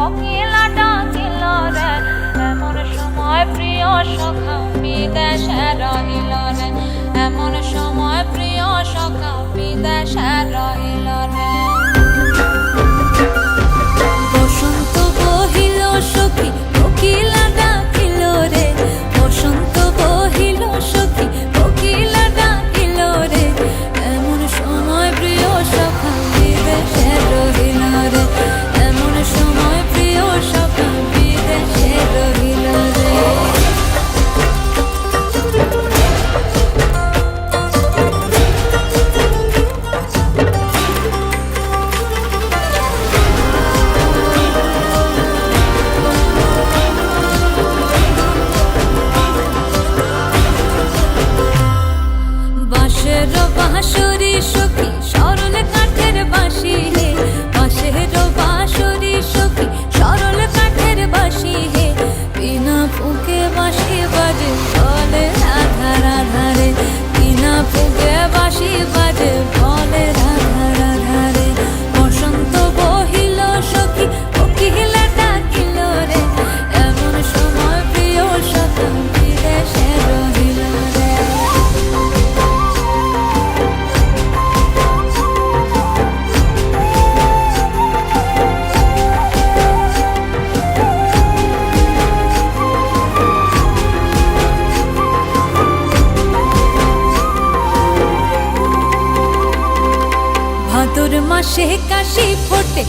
কোকিলা ডাকিল রে, এমন সময় প্রিয় সখা বিদেশে রহিল রে, এমন সময় প্রিয় সখা বিদেশে রহিল রে। বসন্ত বহিল সখী কোকিলা ডাকিল রে, বসন্ত বহিল সখী কোকিলা ডাকিল রে, এমন সময় প্রিয় সখা বিদেশে রহিল রে, এমন সময় প্রিয় সখা বিদেশে রহিল রে। বাঁশের বাঁশরি সখী সরল কাঠের বাঁশি হে, বাঁশের বাঁশরি সখী সরল কাঠের বাঁশি হে, বিনা ফুঁকে বাঁশি বাজে বলে রাধা রাধা রে, বিনা ফুঁকে বাঁশি বাজে বলে রাধা রাধা রে। বসন্ত বহিল সখী কোকিলা ডাকিল রে, এমন সময় প্রিয় সখা বিদেশে রহিল রে। ভাদর মাসে কাশি ফোটে